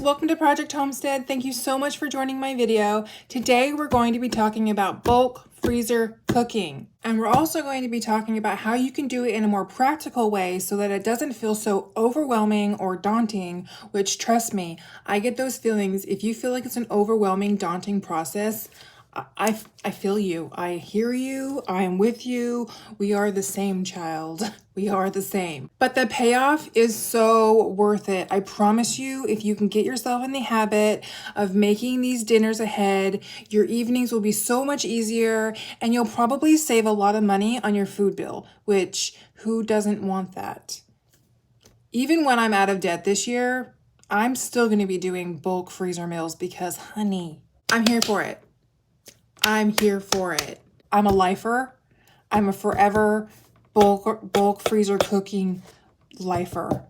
welcome to Project Homestead. Thank you so much for joining my video. Today we're going to be talking about bulk freezer cooking. And we're also going to be talking about how you can do it in a more practical way so that it doesn't feel so overwhelming or daunting, which trust me, I get those feelings. If you feel like it's an overwhelming, daunting process, I feel you. I hear you. I am with you. We are the same, child. We are the same. But the payoff is so worth it. I promise you, if you can get yourself in the habit of making these dinners ahead, your evenings will be so much easier and you'll probably save a lot of money on your food bill, which who doesn't want that? Even when I'm out of debt this year, I'm still going to be doing bulk freezer meals because, honey, I'm here for it. I'm here for it. I'm a lifer. I'm a forever bulk freezer cooking lifer.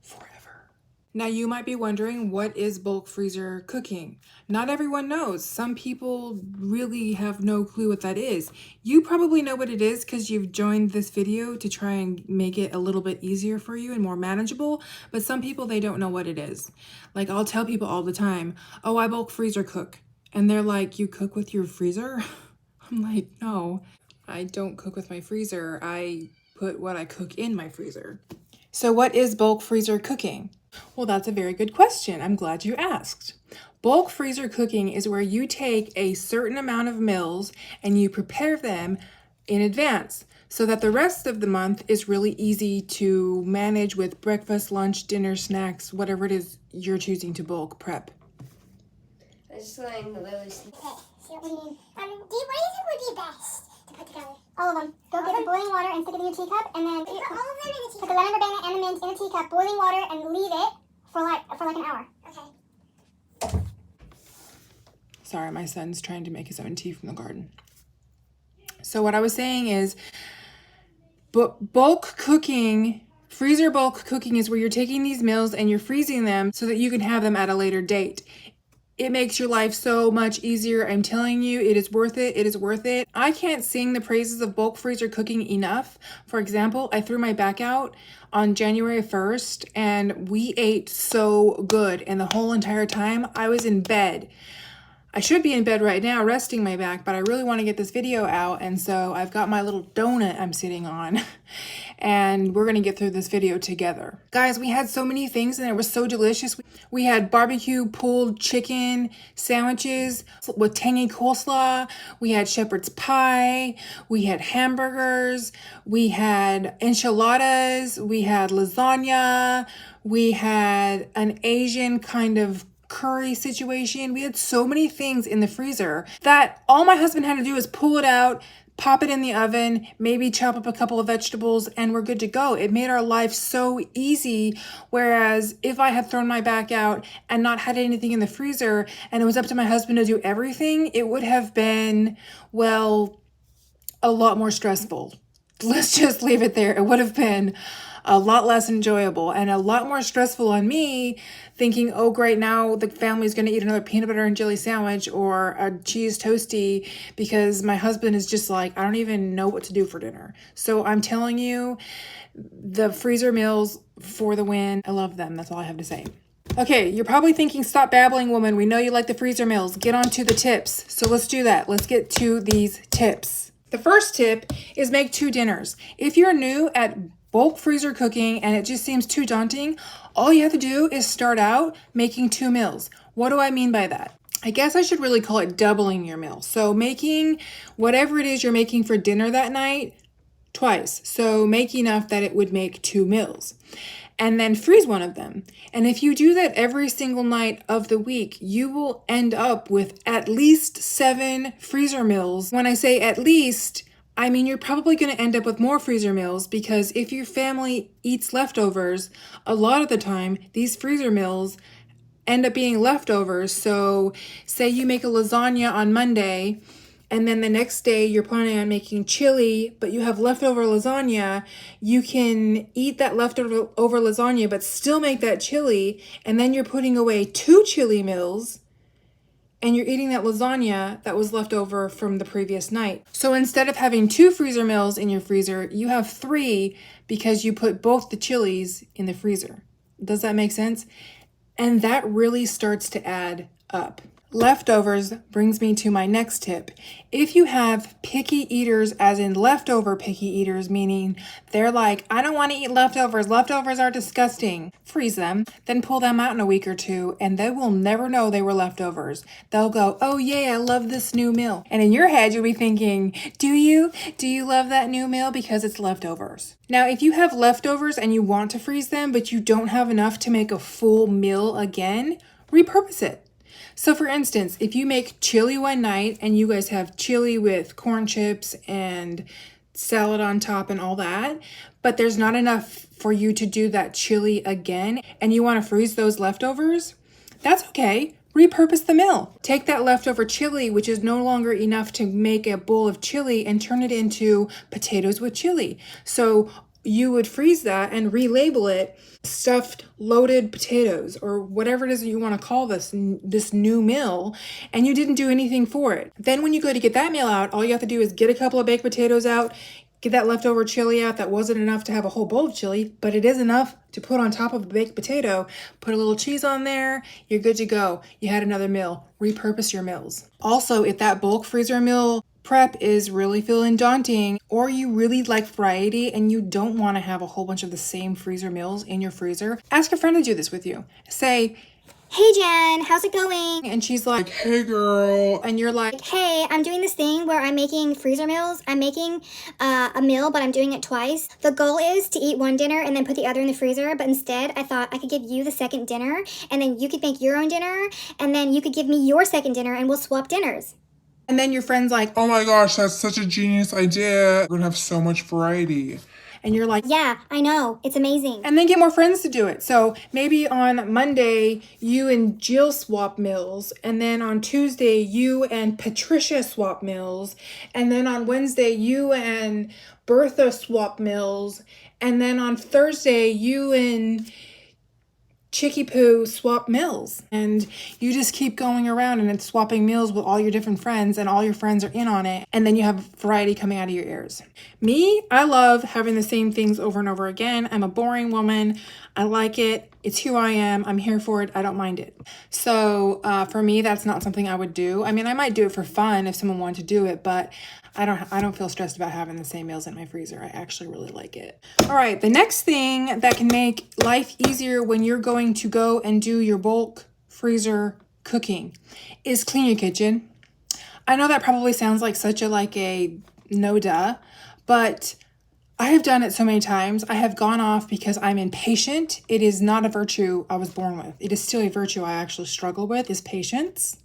Forever. Now you might be wondering, what is bulk freezer cooking? Not everyone knows. Some people really have no clue what that is. You probably know what it is because you've joined this video to try and make it a little bit easier for you and more manageable, but some people, they don't know what it is. Like, I'll tell people all the time, oh, I bulk freezer cook. And they're like, you cook with your freezer? I'm like, no, I don't cook with my freezer. I put what I cook in my freezer. So what is bulk freezer cooking? Well, that's a very good question. I'm glad you asked. Bulk freezer cooking is where you take a certain amount of meals and you prepare them in advance so that the rest of the month is really easy to manage with breakfast, lunch, dinner, snacks, whatever it is you're choosing to bulk prep. I just letting the lilies. Okay, so what do you need? What do you think would be best to put together? All of them. Go get some boiling water and stick it in your teacup, and then put all of them in the teacup. Put the lemon verbena and the mint in a teacup, boiling water, and leave it for like an hour. Okay. Sorry, my son's trying to make his own tea from the garden. So what I was saying is, bulk cooking. Freezer bulk cooking is where you're taking these meals and you're freezing them so that you can have them at a later date. It makes your life so much easier. I'm telling you, it is worth it. It is worth it. I can't sing the praises of bulk freezer cooking enough. For example, I threw my back out on January 1st and we ate so good. And the whole entire time I was in bed. I should be in bed right now resting my back, but I really want to get this video out. And so I've got my little donut I'm sitting on and we're going to get through this video together. Guys, we had so many things and it was so delicious. We had barbecue pulled chicken sandwiches with tangy coleslaw. We had shepherd's pie. We had hamburgers. We had enchiladas. We had lasagna. We had an Asian kind of curry situation. We had so many things in the freezer that all my husband had to do is pull it out, pop it in the oven, maybe chop up a couple of vegetables, and we're good to go. It made our life so easy. Whereas if I had thrown my back out and not had anything in the freezer and it was up to my husband to do everything, it would have been, well, a lot more stressful. Let's just leave it there. It would have been a lot less enjoyable and a lot more stressful on me, thinking, oh great, now the family's going to eat another peanut butter and jelly sandwich or a cheese toasty because my husband is just like, I don't even know what to do for dinner. So I'm telling you, the freezer meals for the win. I love them. That's all I have to say. Okay, you're probably thinking, stop babbling, woman. We know you like the freezer meals. Get on to the tips. So let's do that. Let's get to these tips. The first tip is make 2 dinners. If you're new at bulk freezer cooking and it just seems too daunting, all you have to do is start out making 2 meals. What do I mean by that? I guess I should really call it doubling your meal. So making whatever it is you're making for dinner that night twice. So make enough that it would make 2 meals. And then freeze one of them. And if you do that every single night of the week, you will end up with at least 7 freezer meals. When I say at least, I mean you're probably going to end up with more freezer meals because if your family eats leftovers, a lot of the time these freezer meals end up being leftovers. So say you make a lasagna on Monday and then the next day you're planning on making chili, but you have leftover lasagna, you can eat that leftover lasagna, but still make that chili. And then you're putting away 2 chili meals and you're eating that lasagna that was left over from the previous night. So instead of having 2 freezer meals in your freezer, you have 3 because you put both the chilies in the freezer. Does that make sense? And that really starts to add up. Leftovers brings me to my next tip. If you have picky eaters, as in leftover picky eaters, meaning they're like, I don't want to eat leftovers, leftovers are disgusting, freeze them, then pull them out in a week or two, and they will never know they were leftovers. They'll go, oh yay, I love this new meal. And in your head, you'll be thinking, do you? Do you love that new meal? Because it's leftovers. Now, if you have leftovers and you want to freeze them, but you don't have enough to make a full meal again, repurpose it. So for instance, if you make chili one night and you guys have chili with corn chips and salad on top and all that, but there's not enough for you to do that chili again and you want to freeze those leftovers, that's okay. Repurpose the meal. Take that leftover chili, which is no longer enough to make a bowl of chili, and turn it into potatoes with chili. So you would freeze that and relabel it stuffed loaded potatoes or whatever it is that you want to call this new meal, and you didn't do anything for it. Then when you go to get that meal out, all you have to do is get a couple of baked potatoes out, get that leftover chili out. That wasn't enough to have a whole bowl of chili, but it is enough to put on top of a baked potato. Put a little cheese on there, you're good to go. You had another meal. Repurpose your meals. Also, if that bulk freezer meal prep is really feeling daunting, or you really like variety and you don't want to have a whole bunch of the same freezer meals in your freezer, ask a friend to do this with you. Say, Hey Jen, how's it going? and she's like, hey girl, and you're like, Hey, I'm doing this thing where I'm making freezer meals. I'm making a meal, but I'm doing it twice. The goal is to eat one dinner and then put the other in the freezer, but instead I thought I could give you the second dinner and then you could make your own dinner and then you could give me your second dinner and we'll swap dinners. and then your friend's like, Oh my gosh, that's such a genius idea. We're gonna have so much variety. and you're like, Yeah, I know. It's amazing. and then get more friends to do it. So maybe on Monday, you and Jill swap meals. And then on Tuesday, you and Patricia swap meals. And then on Wednesday, you and Bertha swap meals. And then on Thursday, you and Chicky Poo swap meals. And you just keep going around and it's swapping meals with all your different friends, and all your friends are in on it. And then you have variety coming out of your ears. Me, I love having the same things over and over again. I'm a boring woman. I like it. It's who I am. I'm here for it. I don't mind it. So for me, that's not something I would do. I mean, I might do it for fun if someone wanted to do it, but I don't feel stressed about having the same meals in my freezer. I actually really like it. All right, the next thing that can make life easier when you're going to go and do your bulk freezer cooking is clean your kitchen. I know that probably sounds like such a no duh, but I have done it so many times. I have gone off because I'm impatient. It is not a virtue I was born with. It is still a virtue I actually struggle with, is patience.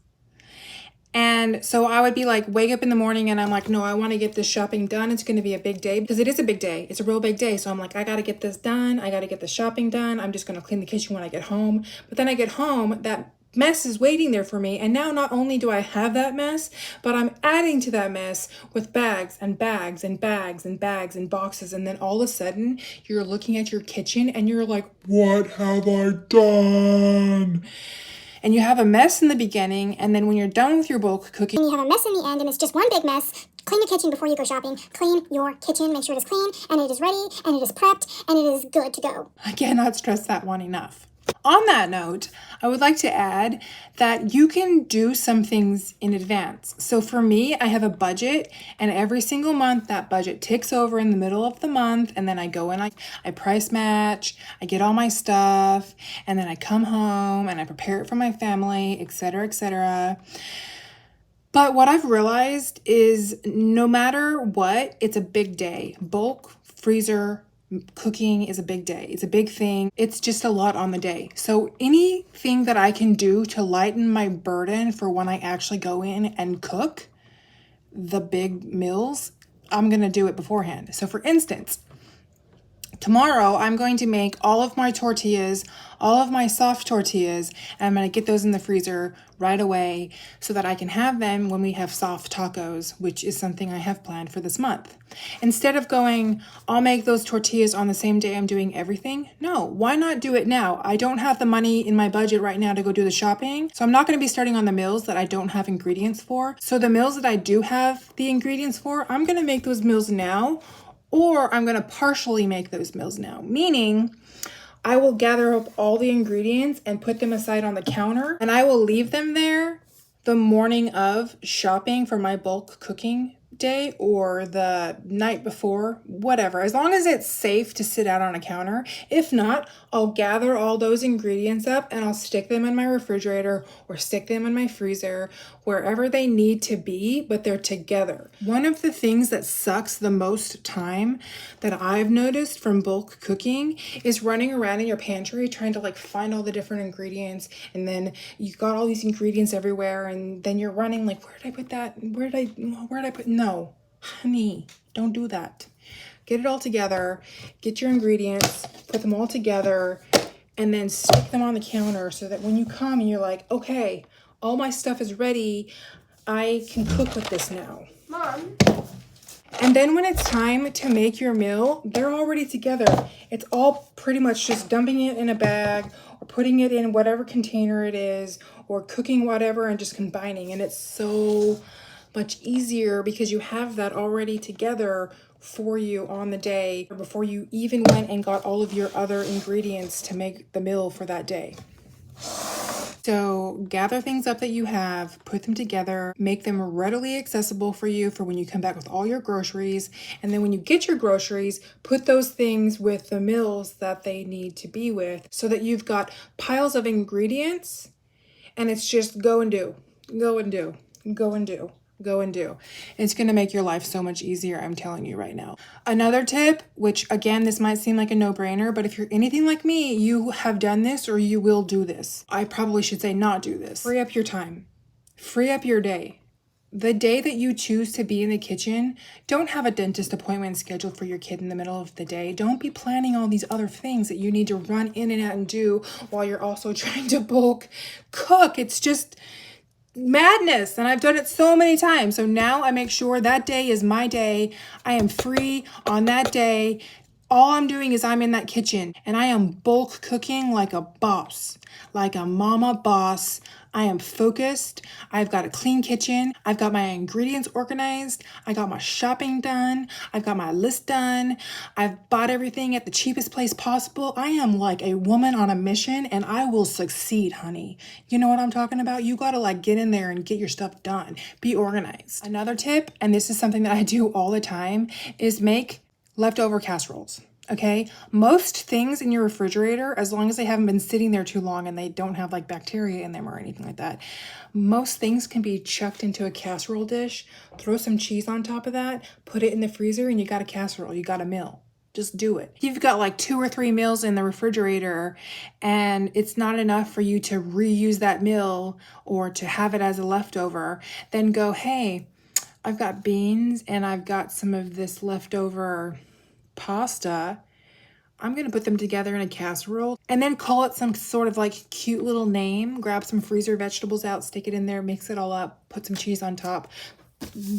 And so I would be like, wake up in the morning and I'm like, no, I want to get this shopping done. It's going to be a big day, because it is a big day. It's a real big day. So I'm like, I got to get this done. I got to get the shopping done. I'm just going to clean the kitchen when I get home. But then I get home, that mess is waiting there for me. And now not only do I have that mess, but I'm adding to that mess with bags and bags and bags and bags and boxes. And then all of a sudden you're looking at your kitchen and you're like, What have I done? and you have a mess in the beginning, and then when you're done with your bulk cooking, And you have a mess in the end and it's just one big mess. Clean your kitchen before you go shopping. Clean your kitchen. Make sure it is clean and it is ready and it is prepped and it is good to go. I cannot stress that one enough. On that note, I would like to add that you can do some things in advance. So for me, I have a budget, and every single month that budget ticks over in the middle of the month, and then I go and I price match, I get all my stuff, and then I come home and I prepare it for my family, etc., etc. But what I've realized is no matter what, it's a big day. Bulk freezer cooking is a big day. It's a big thing. It's just a lot on the day. So anything that I can do to lighten my burden for when I actually go in and cook the big meals, I'm going to do it beforehand. So for instance, tomorrow I'm going to make all of my tortillas, all of my soft tortillas, and I'm going to get those in the freezer right away so that I can have them when we have soft tacos, which is something I have planned for this month. Instead of going, I'll make those tortillas on the same day I'm doing everything. No, why not do it now? I don't have the money in my budget right now to go do the shopping. So I'm not going to be starting on the meals that I don't have ingredients for. So the meals that I do have the ingredients for, I'm going to make those meals now, or I'm going to partially make those meals now. Meaning, I will gather up all the ingredients and put them aside on the counter, and I will leave them there the morning of shopping for my bulk cooking day or the night before, whatever, as long as it's safe to sit out on a counter. If not, I'll gather all those ingredients up and I'll stick them in my refrigerator or stick them in my freezer, wherever they need to be, but they're together. One of the things that sucks the most time that I've noticed from bulk cooking is running around in your pantry trying to like find all the different ingredients, and then you got all these ingredients everywhere, and then you're running like, where did I put that? Where did I put? No, honey, don't do that. Get it all together, get your ingredients, put them all together, and then stick them on the counter so that when you come and you're like, okay, all my stuff is ready, I can cook with this now. Mom. And then when it's time to make your meal, they're already together. It's all pretty much just dumping it in a bag or putting it in whatever container it is or cooking whatever and just combining. And it's so much easier because you have that already together for you on the day before you even went and got all of your other ingredients to make the meal for that day. So gather things up that you have, put them together, make them readily accessible for you for when you come back with all your groceries. And then when you get your groceries, put those things with the meals that they need to be with so that you've got piles of ingredients and it's just go and do, go and do, go and do. Go and do. It's going to make your life so much easier, I'm telling you right now. Another tip, which again, this might seem like a no-brainer, but if you're anything like me, you have done this or you will do this. I probably should say not do this. Free up your time. Free up your day. The day that you choose to be in the kitchen, don't have a dentist appointment scheduled for your kid in the middle of the day. Don't be planning all these other things that you need to run in and out and do while you're also trying to bulk cook. It's just madness, and I've done it so many times. So now I make sure that day is my day. I am free on that day. All I'm doing is I'm in that kitchen and I am bulk cooking like a boss, like a mama boss. I am focused. I've got a clean kitchen. I've got my ingredients organized. I got my shopping done. I've got my list done. I've bought everything at the cheapest place possible. I am like a woman on a mission and I will succeed, honey. You know what I'm talking about? You got to like get in there and get your stuff done. Be organized. Another tip, and this is something that I do all the time, is make leftover casseroles. Okay, most things in your refrigerator, as long as they haven't been sitting there too long and they don't have like bacteria in them or anything like that, most things can be chucked into a casserole dish, throw some cheese on top of that, put it in the freezer, and you got a casserole, you got a meal. Just do it. You've got like 2 or 3 meals in the refrigerator and it's not enough for you to reuse that meal or to have it as a leftover, then go, hey, I've got beans and I've got some of this leftover pasta. I'm going to put them together in a casserole and then call it some sort of like cute little name. Grab some freezer vegetables out, stick it in there, mix it all up, put some cheese on top,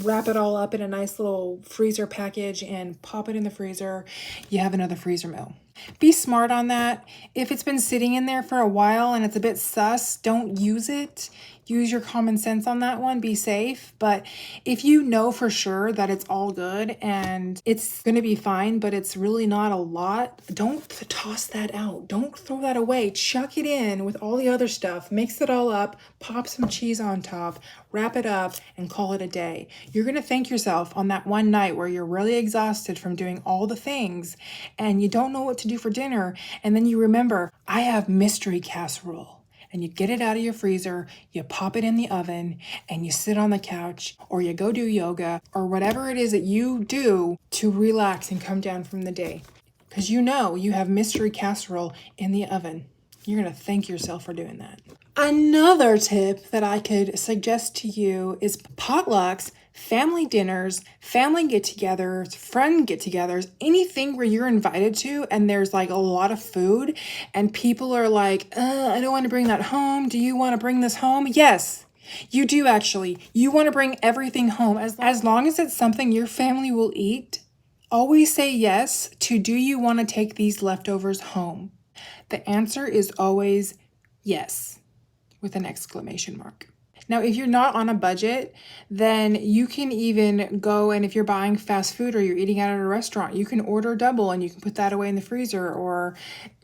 wrap it all up in a nice little freezer package and pop it in the freezer. You have another freezer meal. Be smart on that. If it's been sitting in there for a while and it's a bit sus, don't use it. Use your common sense on that one. Be safe. But if you know for sure that it's all good and it's going to be fine, but it's really not a lot, don't toss that out. Don't throw that away. Chuck it in with all the other stuff. Mix it all up. Pop some cheese on top. Wrap it up and call it a day. You're going to thank yourself on that one night where you're really exhausted from doing all the things and you don't know what to do for dinner. And then you remember, I have mystery casserole. And you get it out of your freezer, you pop it in the oven, and you sit on the couch, or you go do yoga, or whatever it is that you do to relax and come down from the day. Because you know you have mystery casserole in the oven. You're going to thank yourself for doing that. Another tip that I could suggest to you is potlucks, family dinners, family get-togethers, friend get-togethers, anything where you're invited to and there's like a lot of food and people are like, I don't want to bring that home. Do you want to bring this home? Yes, you do actually. You want to bring everything home. As long as it's something your family will eat, always say yes to, do you want to take these leftovers home? The answer is always yes, with an exclamation mark. Now, if you're not on a budget, then you can even go, and if you're buying fast food or you're eating out at a restaurant, you can order double and you can put that away in the freezer or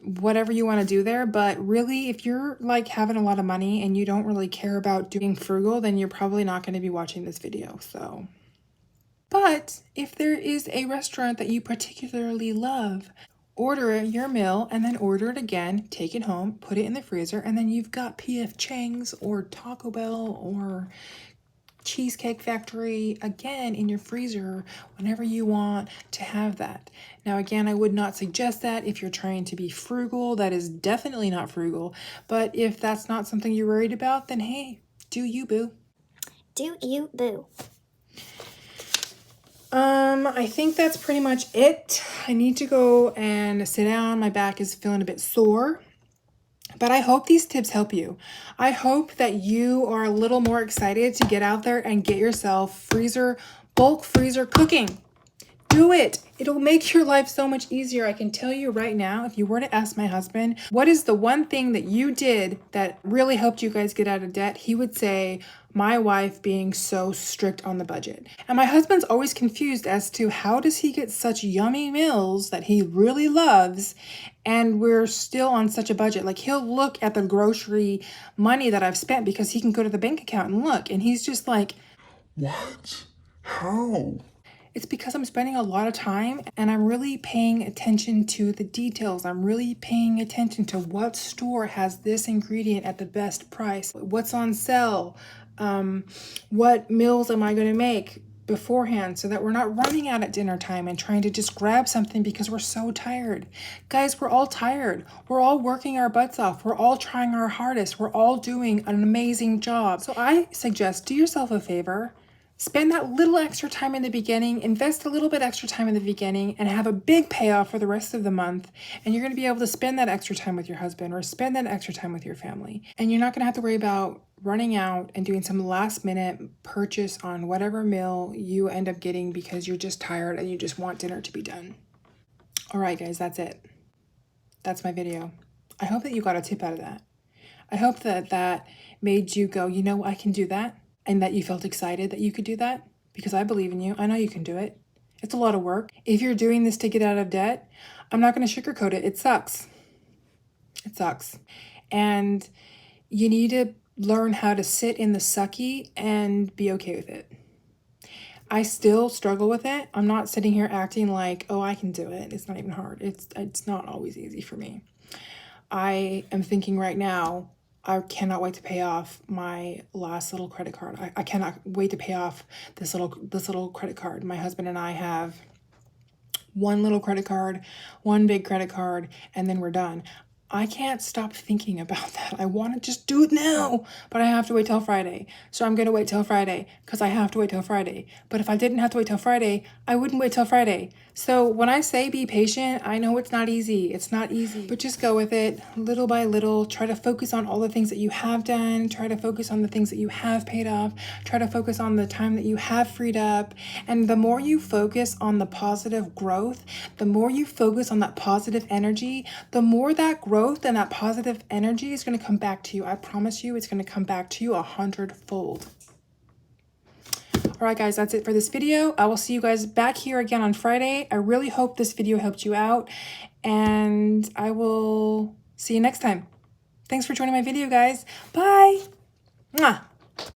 whatever you want to do there. But really, if you're like having a lot of money and you don't really care about doing frugal, then you're probably not going to be watching this video. So, but if there is a restaurant that you particularly love, order your meal and then order it again, take it home, put it in the freezer, and then you've got P.F. Chang's or Taco Bell or Cheesecake Factory again in your freezer whenever you want to have that. Now, again, I would not suggest that if you're trying to be frugal. That is definitely not frugal. But if that's not something you're worried about, then hey, do you, boo. Do you, boo. I think that's pretty much it. I need to go and sit down. My back is feeling a bit sore. But I hope these tips help you. I hope that you are a little more excited to get out there and get yourself bulk freezer cooking. Do it. It'll make your life so much easier. I can tell you right now, if you were to ask my husband, what is the one thing that you did that really helped you guys get out of debt? He would say, my wife being so strict on the budget. And my husband's always confused as to how does he get such yummy meals that he really loves and we're still on such a budget. Like, he'll look at the grocery money that I've spent because he can go to the bank account and look, and he's just like, What? How? it's because I'm spending a lot of time and I'm really paying attention to the details. I'm really paying attention to what store has this ingredient at the best price, what's on sale, what meals am I going to make beforehand so that we're not running out at dinner time and trying to just grab something because we're so tired. Guys, we're all tired. We're all working our butts off. We're all trying our hardest. We're all doing an amazing job. So I suggest do yourself a favor. Spend that little extra time in the beginning, invest a little bit extra time in the beginning, and have a big payoff for the rest of the month. And you're going to be able to spend that extra time with your husband or spend that extra time with your family. And you're not going to have to worry about running out and doing some last minute purchase on whatever meal you end up getting because you're just tired and you just want dinner to be done. All right, guys, that's it. That's my video. I hope that you got a tip out of that. I hope that that made you go, you know, I can do that. And that you felt excited that you could do that, because I believe in you. I know you can do it. It's a lot of work. If you're doing this to get out of debt, I'm not going to sugarcoat it. It sucks. It sucks. And you need to learn how to sit in the sucky and be okay with it. I still struggle with it. I'm not sitting here acting like, oh, I can do it. It's not even hard. It's not always easy for me. I am thinking right now, I cannot wait to pay off my last little credit card. I cannot wait to pay off this little credit card. My husband and I have one little credit card, one big credit card, and then we're done. I can't stop thinking about that. I want to just do it now, but I have to wait till Friday. So I'm going to wait till Friday because I have to wait till Friday. But if I didn't have to wait till Friday, I wouldn't wait till Friday. So when I say be patient, I know it's not easy. It's not easy, but just go with it little by little. Try to focus on all the things that you have done. Try to focus on the things that you have paid off. Try to focus on the time that you have freed up. And the more you focus on the positive growth, the more you focus on that positive energy, the more that growth and that positive energy is going to come back to you. I promise you, it's going to come back to you 100-fold. All right, guys, that's it for this video. I will see you guys back here again on Friday. I really hope this video helped you out, and I will see you next time. Thanks for joining my video, guys. Bye. Mwah.